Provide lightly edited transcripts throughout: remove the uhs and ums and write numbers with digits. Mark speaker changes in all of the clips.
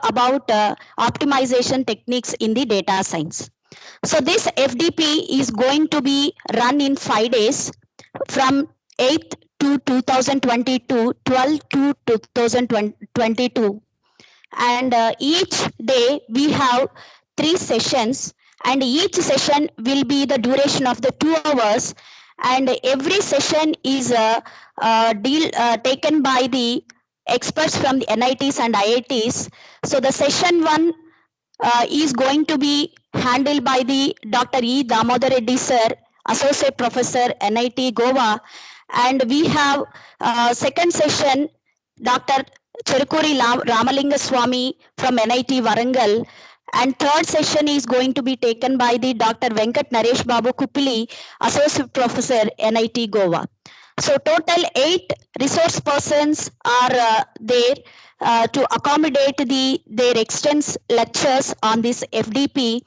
Speaker 1: about optimization techniques in the data science. So this FDP is going to be run in 5 days from 8th to 2022, 12 to 2022. And each day we have 3 sessions, and each session will be the duration of the 2 hours, and every session is taken by the experts from the NITs and IITs. So the session 1 is going to be handled by the Dr. E. Damodar Reddy sir, Associate Professor, NIT Goa. And we have second session, Dr. Cherukuri Ramalinga Swami from NIT Warangal. And third session is going to be taken by the Dr. Venkat Naresh Babu Kupili, Associate Professor, NIT Goa. So total 8 resource persons are there to accommodate their extensive lectures on this FDP.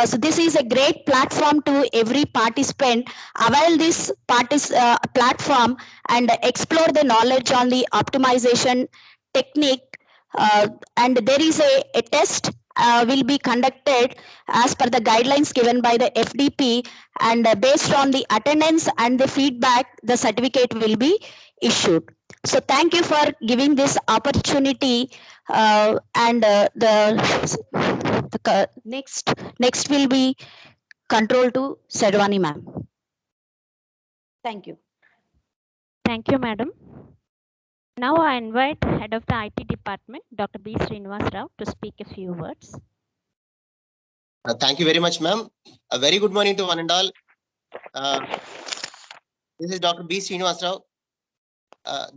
Speaker 1: So this is a great platform to every participant. Avail this platform and explore the knowledge on the optimization technique. And there is a test will be conducted as per the guidelines given by the FDP, and based on the attendance and the feedback, the certificate will be issued. So thank you for giving this opportunity. And the next will be control to Sedwani ma'am. Thank you.
Speaker 2: Thank you, madam. Now I invite Head of the IT Department, Dr. B. Srinivas Rao, to speak a few words.
Speaker 3: Thank you very much, ma'am. A very good morning to one and all. This is Dr. B. Srinivas Rao.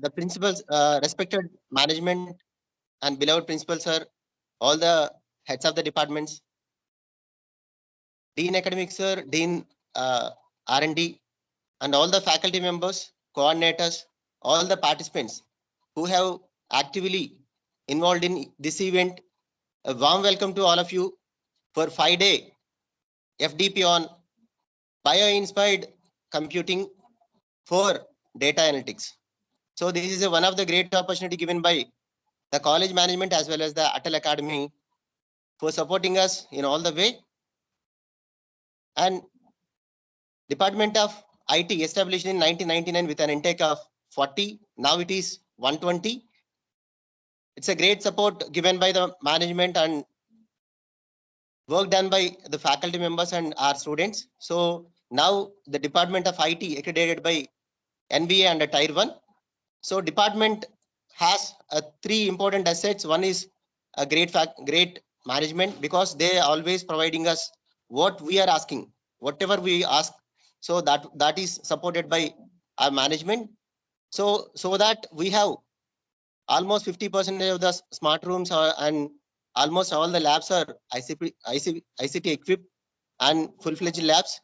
Speaker 3: The principals, respected management and beloved principals, sir, all the heads of the departments, Dean Academics, sir, Dean R&D, and all the faculty members, coordinators, all the participants who have actively involved in this event. A warm welcome to all of you for 5-day FDP on bio-inspired computing for data analytics. So this is one of the great opportunity given by the college management as well as the ATAL Academy for supporting us in all the way. And Department of IT established in 1999 with an intake of 40. Now it is 120. It's a great support given by the management and work done by the faculty members and our students. So now the Department of IT accredited by NBA and a Tier 1. So department has 3 important assets. One is a great management, because they are always providing us what we are asking, whatever we ask. So that is supported by our management. So that we have almost 50% of the smart rooms and almost all the labs are ICT equipped and full-fledged labs.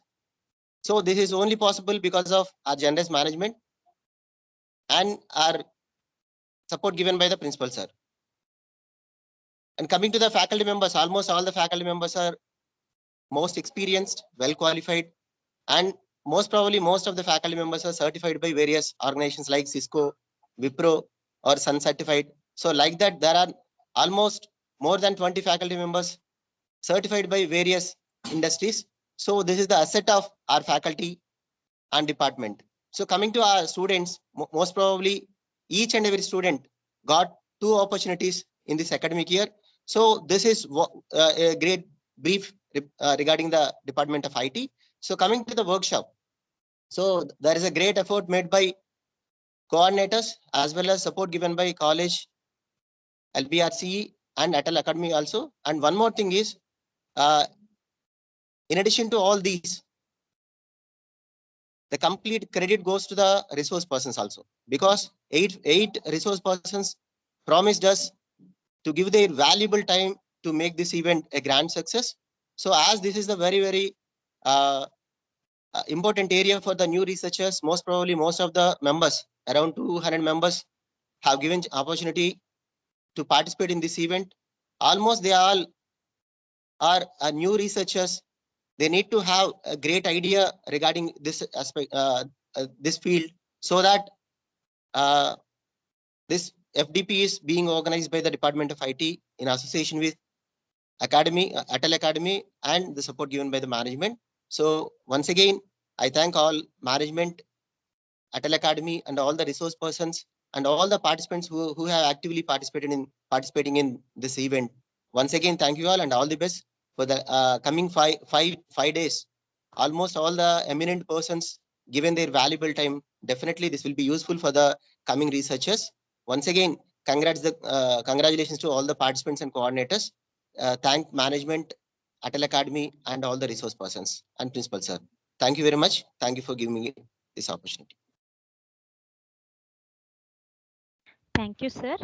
Speaker 3: So this is only possible because of our generous management and our support given by the principal, sir. And coming to the faculty members, almost all the faculty members are most experienced, well qualified, and most probably most of the faculty members are certified by various organizations like Cisco, Wipro, or Sun Certified. So like that, there are almost more than 20 faculty members certified by various industries. So this is the asset of our faculty and department. So coming to our students, most probably each and every student got 2 opportunities in this academic year. So this is a great brief regarding the Department of IT. So coming to the workshop, so there is a great effort made by coordinators as well as support given by college, LBRCE and ATAL Academy also. And one more thing is, in addition to all these, the complete credit goes to the resource persons also, because eight resource persons promised us to give their valuable time to make this event a grand success. So as this is the very important area for the new researchers, most probably most of the members, around 200 members, have given opportunity to participate in this event. Almost they all are new researchers. They need to have a great idea regarding this aspect, this field, so that this FDP is being organized by the Department of IT in association with ATAL Academy, and the support given by the management. So once again, I thank all management, ATAL Academy, and all the resource persons and all the participants who have actively participating in this event. Once again, thank you all and all the best for the coming five days. Almost all the eminent persons given their valuable time. Definitely, this will be useful for the coming researchers. Once again, congratulations to all the participants and coordinators. Thank management, ATAL Academy, and all the resource persons and principal sir. Thank you very much. Thank you for giving me this opportunity.
Speaker 2: Thank you, sir.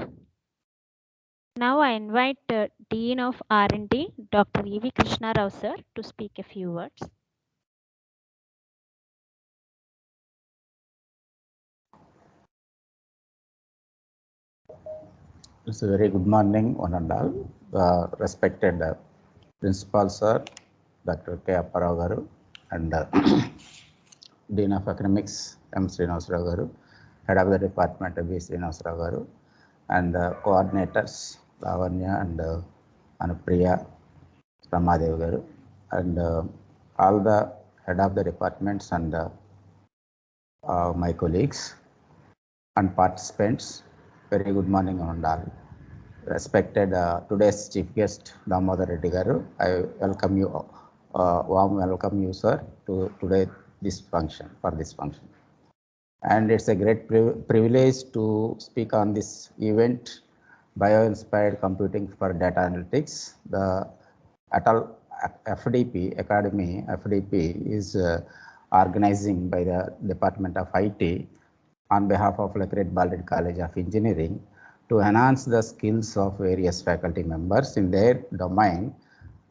Speaker 2: Now I invite Dean of R&D, Dr. E.V. Krishna Rao, sir, to speak a few words.
Speaker 4: It's a very good morning, one and all. Respected Principal Sir, Dr. K. Apparao Garu, and Dean of Academics, M. Srinivasarao Garu, Head of the Department, B. Srinivasarao Garu, and coordinators, Lavanya and Anupriya Ramadev Garu, and all the Head of the Departments and my colleagues and participants. Very good morning, one and all. Respected today's chief guest Damodar Reddy Garu, I welcome you, warm welcome you, sir, to today this function, for this function. And it's a great privilege to speak on this event, Bio-Inspired Computing for Data Analytics. The ATAL FDP Academy, FDP is organizing by the Department of IT on behalf of Lacret Baldwin College of Engineering to enhance the skills of various faculty members in their domain,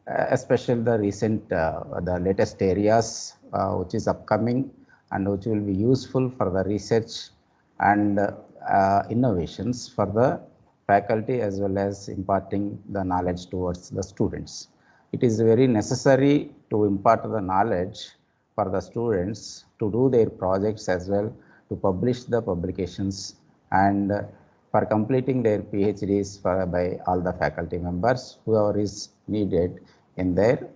Speaker 4: especially the recent, the latest areas which is upcoming and which will be useful for the research and innovations for the faculty as well as imparting the knowledge towards the students. It is very necessary to impart the knowledge for the students to do their projects as well, to publish the publications, and for completing their PhDs by all the faculty members, whoever is needed in their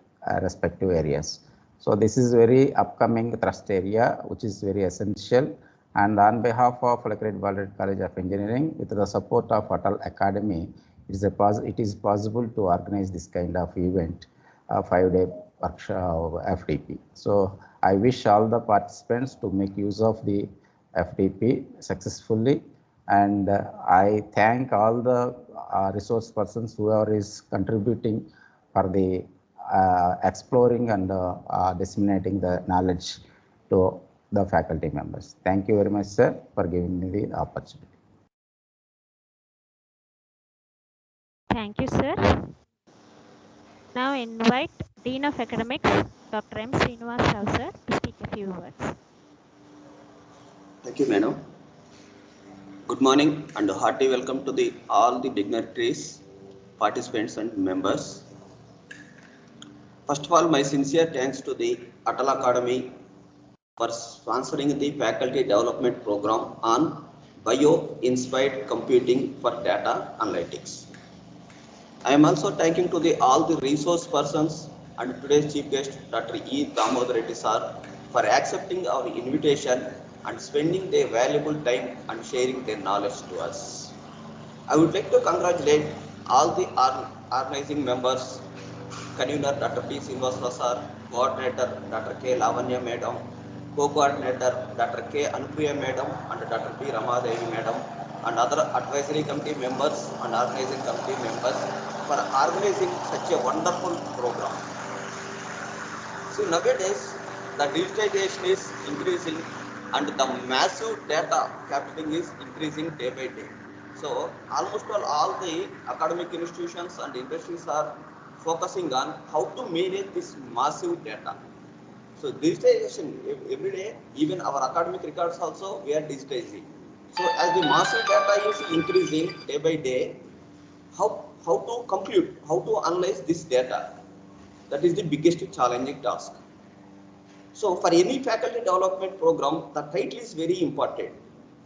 Speaker 4: respective areas. So this is very upcoming thrust area, which is very essential. And on behalf of Lacret Baldwin College of Engineering, with the support of ATAL Academy, it is possible to organize this kind of event, 5-day workshop FDP. So I wish all the participants to make use of the FDP successfully, and I thank all the resource persons whoever is contributing for the exploring and disseminating the knowledge to the faculty members. Thank you very much, sir, for giving me the opportunity.
Speaker 2: Thank you, sir. Now I invite Dean of Academics, Dr. M. Srinivasarao, sir, to speak a few words.
Speaker 5: Thank you, madam. Good morning and a hearty welcome to all the dignitaries, participants and members. First of all, my sincere thanks to the ATAL Academy for sponsoring the faculty development program on bio-inspired computing for data analytics. I am also thanking to all the resource persons and today's chief guest, Dr. E. Damodar Reddy sir, for accepting our invitation and spending their valuable time and sharing their knowledge to us. I would like to congratulate all the organizing members, convener Dr. P. Srinivasarao sir, coordinator Dr. K. Lavanya madam, co-coordinator Dr. K. Anupriya madam and Dr. P. Ramadevi madam, and other advisory committee members and organizing committee members for organizing such a wonderful program. So nowadays, the digitization is increasing and the massive data capturing is increasing day by day. So almost all the academic institutions and industries are focusing on how to manage this massive data. So digitization every day, even our academic records also we are digitizing. So as the massive data is increasing day by day, how to compute, how to analyze this data? That is the biggest challenging task. So for any faculty development program, the title is very important.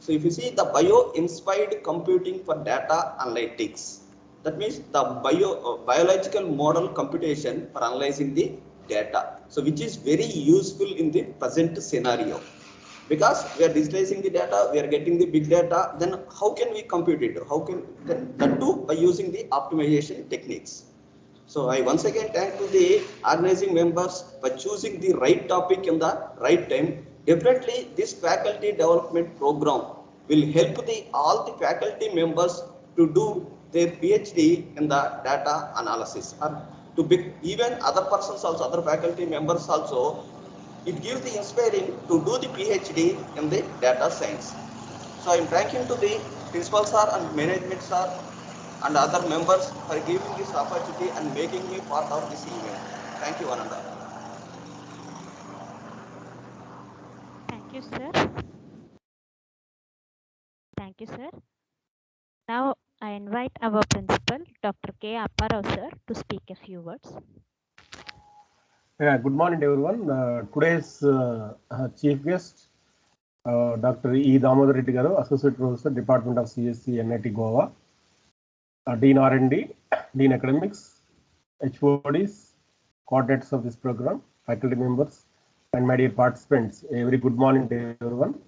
Speaker 5: So if you see the bio-inspired computing for data analytics, that means the biological model computation for analyzing the data. So which is very useful in the present scenario. Because we are digitizing the data, we are getting the big data, then how can we compute it? How can that too by using the optimization techniques. So I once again thank to the organizing members for choosing the right topic in the right time. Definitely this faculty development program will help all the faculty members to do their PhD in the data analysis, or to be, even other persons also, other faculty members also, it gives the inspiring to do the PhD in the data science. So I am thanking to the principal sir and management sir and other members for giving this opportunity and making me part of this event. Thank you, Ananda.
Speaker 2: Thank you, sir. Thank you, sir. Now I invite our principal, Dr. K. Apparao, sir, to speak a few words.
Speaker 6: Yeah, good morning, everyone. Today's chief guest, Dr. E. Damodar Reddy Garu, Associate Professor, Department of CSC, NIT Goa, Dean R&D, Dean Academics, HODs, coordinators of this program, faculty members, and my dear participants. A very good morning to everyone.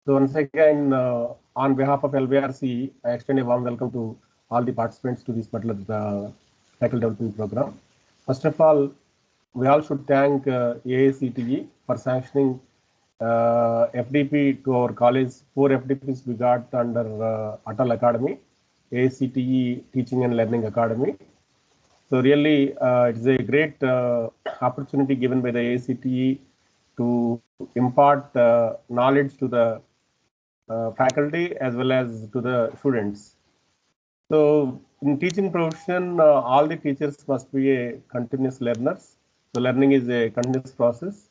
Speaker 6: So once again, on behalf of LBRC, I extend a warm welcome to all the participants to this particular faculty development program. First of all, we all should thank AICTE for sanctioning FDP to our college. 4 FDPs we got under ATAL Academy, AICTE Teaching and Learning Academy. So really, it's a great opportunity given by the AICTE to impart knowledge to the faculty as well as to the students. So in teaching profession, all the teachers must be a continuous learners. So learning is a continuous process.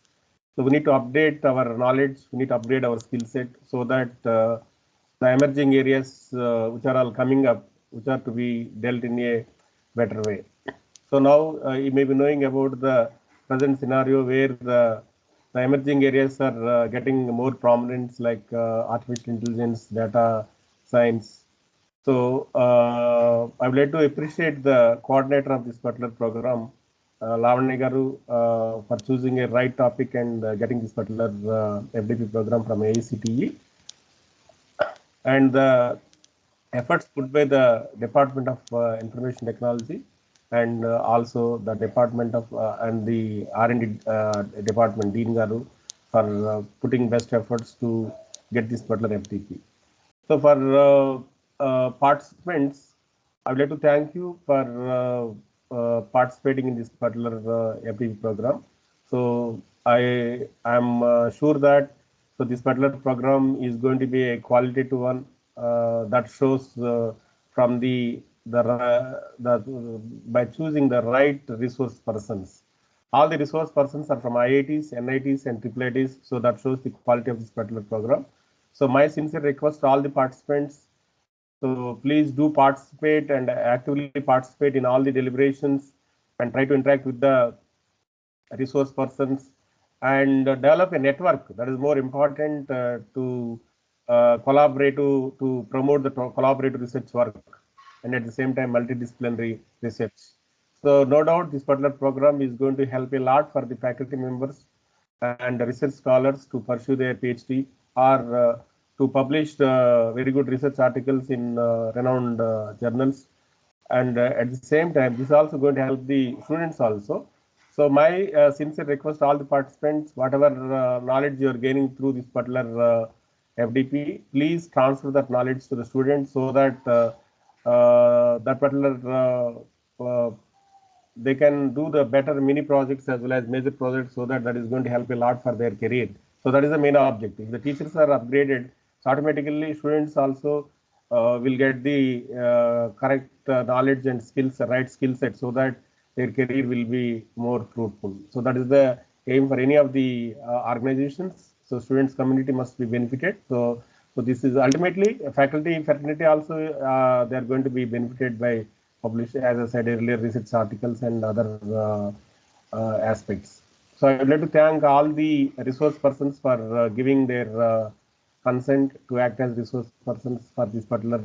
Speaker 6: So we need to update our knowledge, we need to upgrade our skill set so that the emerging areas which are all coming up, which are to be dealt in a better way. So now you may be knowing about the present scenario where the emerging areas are getting more prominence, like artificial intelligence, data science. So I would like to appreciate the coordinator of this particular program, Lavanya Garu, for choosing a right topic and getting this particular FDP program from AICTE, and the efforts put by the Department of Information Technology and also the Department of and the R&D Department, Dean Garu, for putting best efforts to get this particular FDP. So for participants, I would like to thank you for participating in this particular FDP program. So I am sure that this particular program is going to be a qualitative one that shows from the by choosing the right resource persons. All the resource persons are from IITs, NITs, and IIITs, so that shows the quality of this particular program. So my sincere request to all the participants, so please do participate and actively participate in all the deliberations and try to interact with the resource persons and develop a network. That is more important to collaborate, to promote the collaborative research work and at the same time multidisciplinary research. So no doubt this particular program is going to help a lot for the faculty members and research scholars to pursue their PhD or to publish very good research articles in renowned journals. And at the same time, this is also going to help the students also. So my sincere request to all the participants, whatever knowledge you are gaining through this particular FDP, please transfer that knowledge to the students so that that particular they can do the better mini projects as well as major projects, so that is going to help a lot for their career. So that is the main objective. If the teachers are upgraded, so automatically students also will get the correct knowledge and skills, right skill set, so that their career will be more fruitful. So that is the aim for any of the organizations. So students community must be benefited. So this is ultimately faculty fraternity also they are going to be benefited by publish, as I said earlier, research articles and other aspects. So I would like to thank all the resource persons for giving their consent to act as resource persons for this particular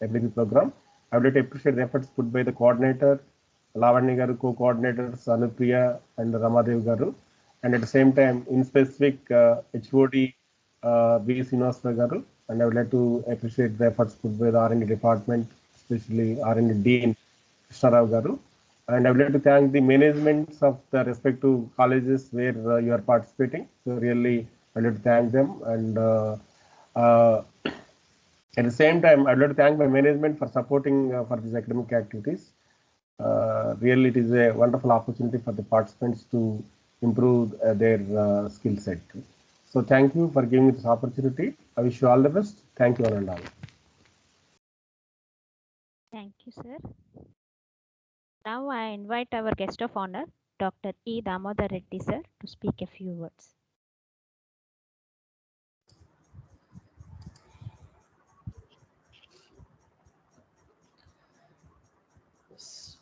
Speaker 6: FDP program. I would like to appreciate the efforts put by the coordinator, Lavanya Garu, co-coordinators Anupriya and Ramadev Garu, and at the same time, in specific, HOD V. Srinivasa Garu, and I would like to appreciate the efforts put by the R&D department, especially R&D Dean Krishna Rao Garu. And I would like to thank the managements of the respective colleges where you are participating. So really, I would like to thank them. And at the same time, I would like to thank my management for supporting for these academic activities. Really, it is a wonderful opportunity for the participants to improve their skill set. So thank you for giving me this opportunity. I wish you all the best. Thank you all and all.
Speaker 2: Thank you, sir. Now I invite our guest of honor, Dr. E. Damodar Reddy, sir, to speak a few words.
Speaker 7: Yes.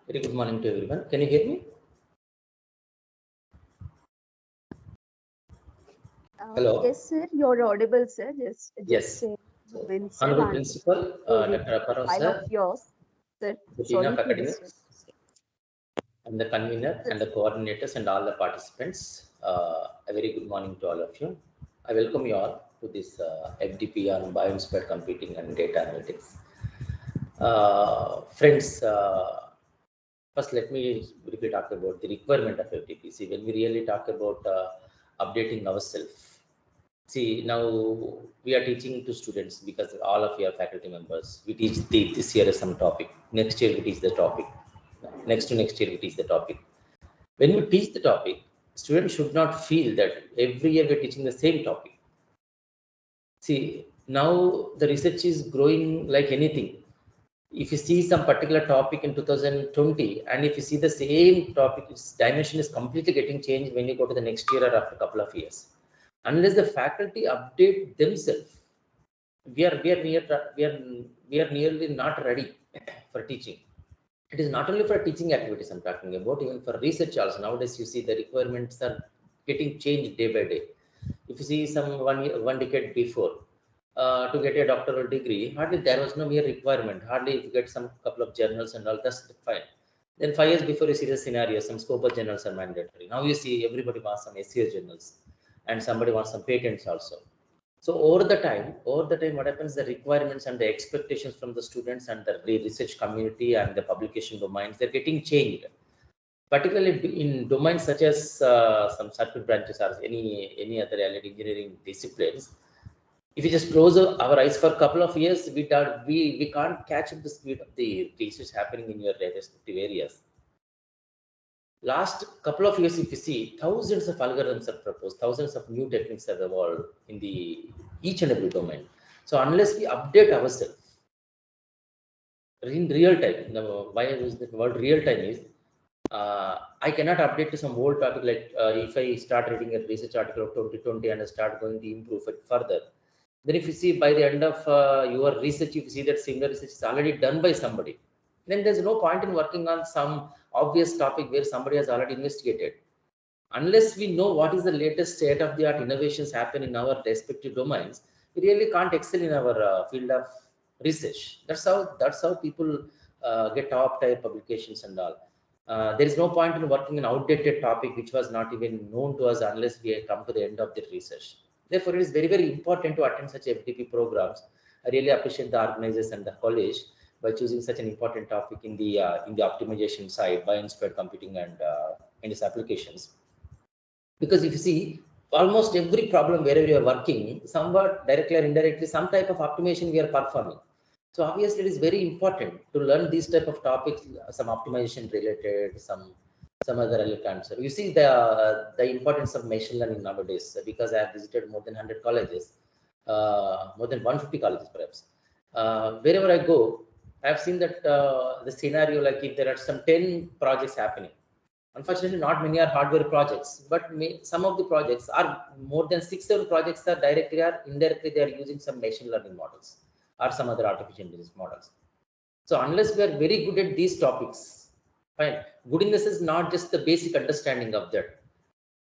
Speaker 7: Very good morning to everyone. Can you hear me? Hello.
Speaker 8: Yes, sir. You're audible, sir.
Speaker 7: Yes.
Speaker 8: Say
Speaker 7: Honorable Principal, Dr. Apparao,
Speaker 8: file
Speaker 7: sir,
Speaker 8: of yours, sir.
Speaker 7: the Dean of
Speaker 8: Sorry to
Speaker 7: Academics,
Speaker 8: disturb.
Speaker 7: and the convener and the coordinators and all the participants. A very good morning to all of you. I welcome you all to this FDP on bioinspired computing and data analytics. Friends, first let me briefly talk about the requirement of FDP. See, when we really talk about updating ourselves, see, now we are teaching to students because all of you are faculty members. We teach this year some topic. Next year we teach the topic. Next to next year we teach the topic. When we teach the topic, students should not feel that every year we're teaching the same topic. See, now the research is growing like anything. If you see some particular topic in 2020, and if you see the same topic, its dimension is completely getting changed when you go to the next year or after a couple of years. Unless the faculty update themselves, we are nearly not ready for teaching. It is not only for teaching activities I'm talking about, even for research also. Nowadays, you see the requirements are getting changed day by day. If you see some one decade before, to get a doctoral degree, hardly there was no mere requirement. Hardly if you get some couple of journals and all, that's fine. Then 5 years before, you see the scenario, some Scopus journals are mandatory. Now you see everybody wants some SCS journals, and somebody wants some patents also. So over the time, what happens, the requirements and the expectations from the students and the research community and the publication domains, they're getting changed. Particularly in domains such as some circuit branches or any other engineering disciplines, if we just close our eyes for a couple of years, we can't catch up the speed of the research happening in your respective areas. Last couple of years, if you see, thousands of algorithms are proposed, thousands of new techniques have evolved in each and every domain. So unless we update ourselves in real time, why I use the word real time is, I cannot update to some old topic like if I start reading a research article of 2020 and I start going to improve it further. Then if you see by the end of your research, if you see that similar research is already done by somebody, then there's no point in working on some obvious topic where somebody has already investigated. Unless we know what is the latest state of the art innovations happen in our respective domains, we really can't excel in our field of research. That's how people get top tier publications and all. There is no point in working an outdated topic which was not even known to us unless we come to the end of the research. Therefore, it is very, very important to attend such FDP programs. I really appreciate the organizers and the college by choosing such an important topic in the optimization side by inspired computing and its applications. Because if you see, almost every problem wherever you are working, somewhat directly or indirectly, some type of optimization we are performing. So obviously, it is very important to learn these type of topics, some optimization related, some other related answer. You see the importance of machine learning nowadays, because I have visited more than 100 colleges, more than 150 colleges perhaps. Wherever I go, I have seen that the scenario, like if there are some 10 projects happening, unfortunately, not many are hardware projects, but some of the projects are more than 6-7 projects are directly or indirectly they are using some machine learning models or some other artificial intelligence models. So unless we are very good at these topics, fine. Good in this is not just the basic understanding of that.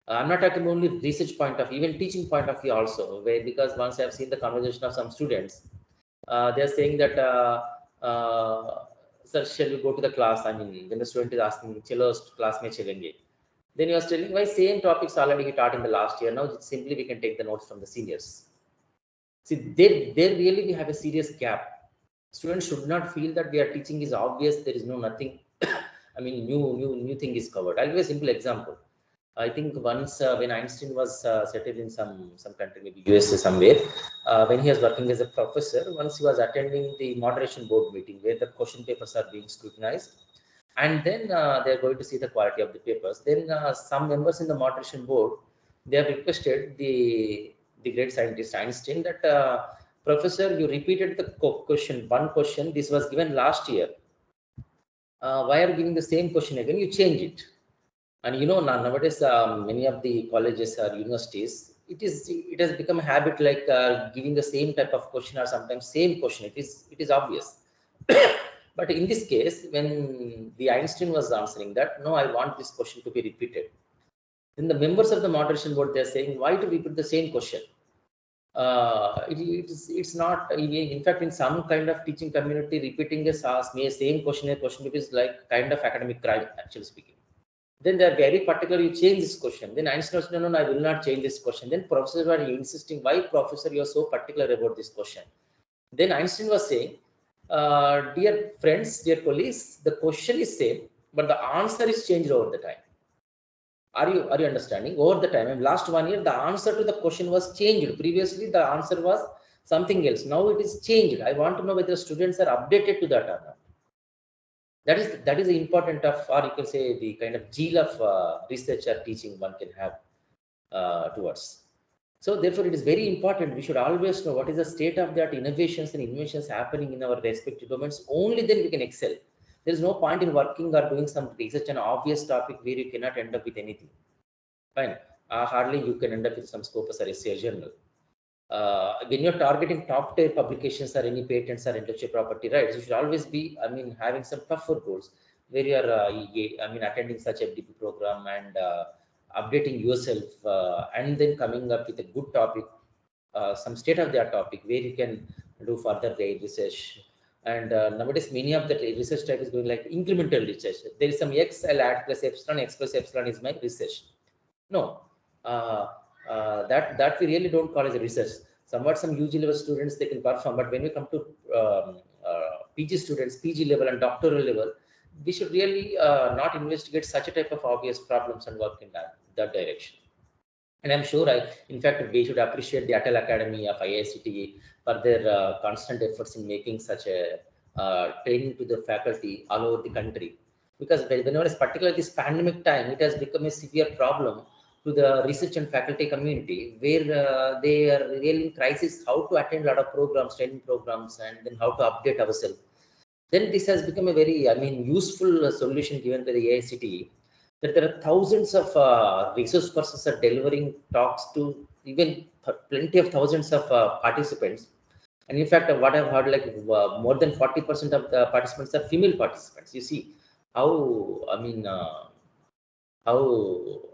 Speaker 7: I'm not talking only research point of view, even teaching point of view also, where because once I've seen the conversation of some students, they're saying that, sir, shall we go to the class? I mean, when the student is asking, chalo class mein chalenge. Then he was telling why same topics already he taught in the last year. Now simply we can take the notes from the seniors. See, there really we have a serious gap. Students should not feel that we are teaching is obvious. There is no nothing. I mean, new thing is covered. I'll give a simple example. I think once when Einstein was settled in some country, maybe USA somewhere, when he was working as a professor, once he was attending the moderation board meeting where the question papers are being scrutinized, and then they're going to see the quality of the papers. Then some members in the moderation board, they have requested the great scientist Einstein that, Professor, you repeated the one question. This was given last year. Why are you giving the same question again? You change it. And nowadays many of the colleges or universities, it has become a habit, like giving the same type of question or sometimes same question. It is obvious. But in this case, when the Einstein was answering that, no, I want this question to be repeated. Then the members of the moderation board, they're saying, why to repeat the same question? It's not. In fact, in some kind of teaching community, repeating the same question is like kind of academic crime, actually speaking. Then they are very particular, you change this question. Then Einstein was, no, I will not change this question. Then professors were insisting, why, professor, you are so particular about this question? Then Einstein was saying, dear friends, dear colleagues, the question is same, but the answer is changed over the time. Are you understanding? Over the time, in last 1 year, the answer to the question was changed. Previously, the answer was something else. Now it is changed. I want to know whether students are updated to that or not. That is the important of, or you can say the kind of zeal of research or teaching one can have towards. So therefore, it is very important. We should always know what is the state of the art innovations and inventions happening in our respective domains. Only then we can excel. There is no point in working or doing some research on an obvious topic where you cannot end up with anything. Fine. Hardly you can end up with some scopus or essay journal. When you're targeting top tier publications or any patents or intellectual property rights, you should always be, having some tougher goals where you are, attending such a FDP program and updating yourself, and then coming up with a good topic, some state of the art topic where you can do further research. And nowadays, many of the research type is going like incremental research. There is some X, I'll add plus epsilon, X plus epsilon is my research. No, that we really don't call as a research. Somewhat some UG level students, they can perform, but when we come to PG students, PG level and doctoral level, we should really not investigate such a type of obvious problems and work in that direction. And I'm sure, in fact, we should appreciate the ATAL Academy of IICT for their constant efforts in making such a training to the faculty all over the country. Because whenever, particularly this pandemic time, it has become a severe problem to the research and faculty community, where they are really in crisis how to attend a lot of programs, training programs, and then how to update ourselves. Then this has become a very, useful solution given by the AICTE, that there are thousands of resource persons are delivering talks to even plenty of thousands of participants. And in fact, what I've heard, like more than 40% of the participants are female participants. You see how,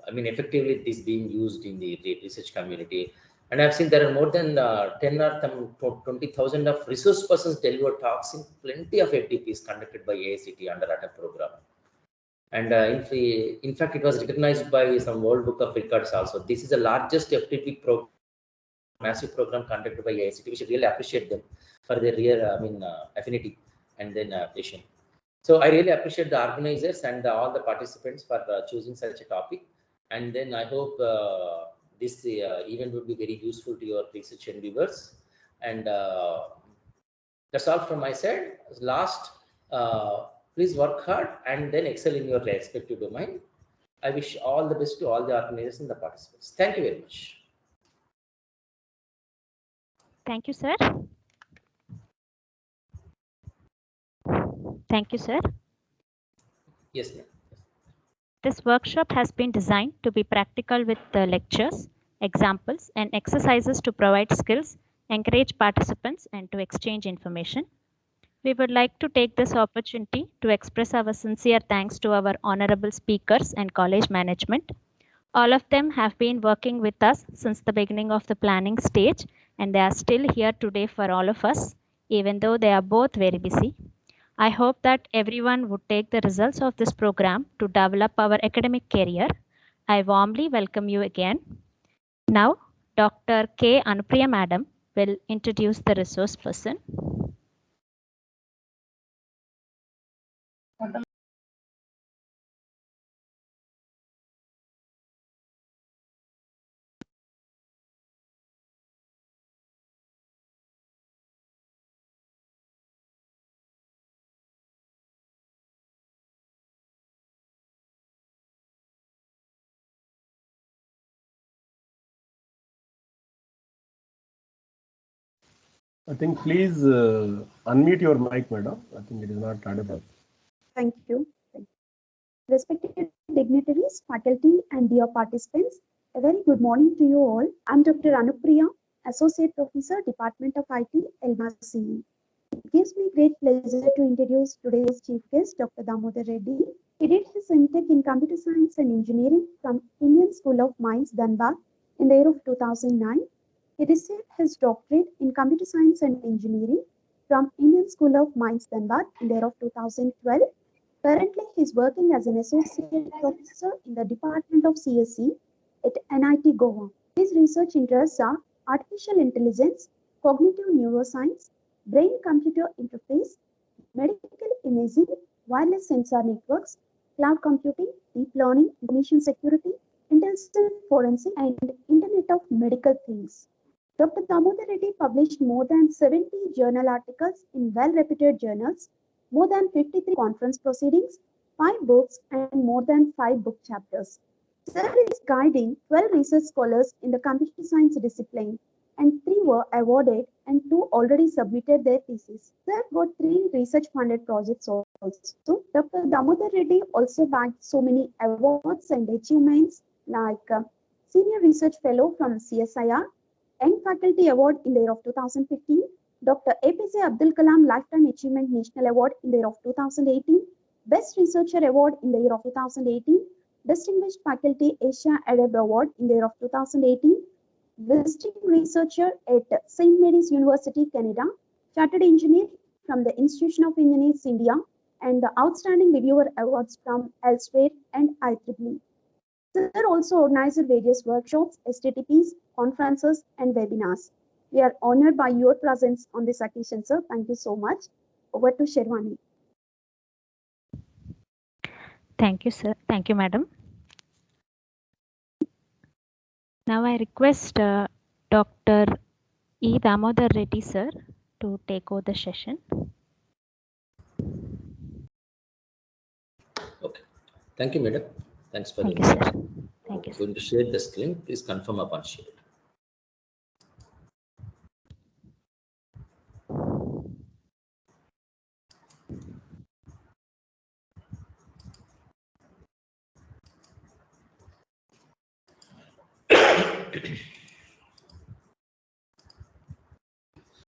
Speaker 7: effectively this being used in the research community. And I've seen there are more than 10 or 20,000 of resource persons deliver talks in plenty of FDPs conducted by AICTE under ATAL program. And in fact, it was recognized by some World Book of Records also. This is the largest FTP program, massive program conducted by AICTE. We should really appreciate them for their real, affinity and then passion. So I really appreciate the organizers and all the participants for choosing such a topic. And then I hope this event will be very useful to your research and viewers. And that's all from my side. Last, please work hard and then excel in your respective domain. I wish all the best to all the organizers and the participants. Thank you very much.
Speaker 2: Thank you, sir. Thank you, sir.
Speaker 7: Yes, ma'am.
Speaker 2: This workshop has been designed to be practical with lectures, examples, and exercises to provide skills, encourage participants, and to exchange information. We would like to take this opportunity to express our sincere thanks to our honorable speakers and college management All of them have been working with us since the beginning of the planning stage, and they are still here today for all of us, even though they are both very busy. I hope that everyone would take the results of this program to develop our academic career. I warmly welcome you again. Now, Dr. K. Anupriya Madam will introduce the resource person.
Speaker 6: I think please unmute your mic, madam. I think it is not audible.
Speaker 8: Thank you. Respected dignitaries, faculty, and dear participants, a very good morning to you all. I'm Dr. Anupriya, Associate Professor, Department of IT, LMACE. It gives me great pleasure to introduce today's chief guest, Dr. Damodar Reddy. He did his MTech in Computer Science and Engineering from Indian School of Mines, Dhanbad, in the year of 2009. He received his doctorate in Computer Science and Engineering from Indian School of Mines, Dhanbad, in the year of 2012. Currently, he is working as an associate professor in the Department of CSE at NIT Goa. His research interests are artificial intelligence, cognitive neuroscience, brain-computer interface, medical imaging, wireless sensor networks, cloud computing, deep learning, information security, intelligent forensic, and Internet of Medical Things. Dr. Damodar Reddy published more than 70 journal articles in well-reputed journals, more than 53 conference proceedings, 5 books, and more than 5 book chapters. Sir is guiding 12 research scholars in the computer science discipline, and 3 were awarded and 2 already submitted their thesis. Sir got 3 research-funded projects also. Dr. Damodar Reddy also bagged so many awards and achievements like Senior Research Fellow from CSIR, Young Faculty Award in the year of 2015, Dr. APJ Abdul Kalam Lifetime Achievement National Award in the year of 2018, Best Researcher Award in the year of 2018, Distinguished Faculty Asia Arab Award in the year of 2018, Visiting Researcher at St. Mary's University, Canada, Chartered Engineer from the Institution of Engineers, India, and the Outstanding Reviewer Awards from elsewhere and IEEE. Sir also organized various workshops, STTPs, conferences, and webinars. We are honored by your presence on this occasion, sir. Thank you so much. Over to Sherwani.
Speaker 2: Thank you, sir. Thank you, madam. Now I request Dr. E. Damodar Reddy, sir, to take over the session.
Speaker 7: Okay. Thank you, madam. Thanks for
Speaker 2: Thank
Speaker 7: the
Speaker 2: you, sir.
Speaker 7: introduction.
Speaker 2: Thank you,
Speaker 7: I'm
Speaker 2: sir.
Speaker 7: going to share the screen. Please confirm upon share.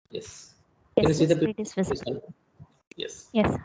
Speaker 7: Yes. Can you
Speaker 2: Yes,
Speaker 7: see the
Speaker 2: sir. It is visible.
Speaker 7: Yes.
Speaker 2: Yes, sir.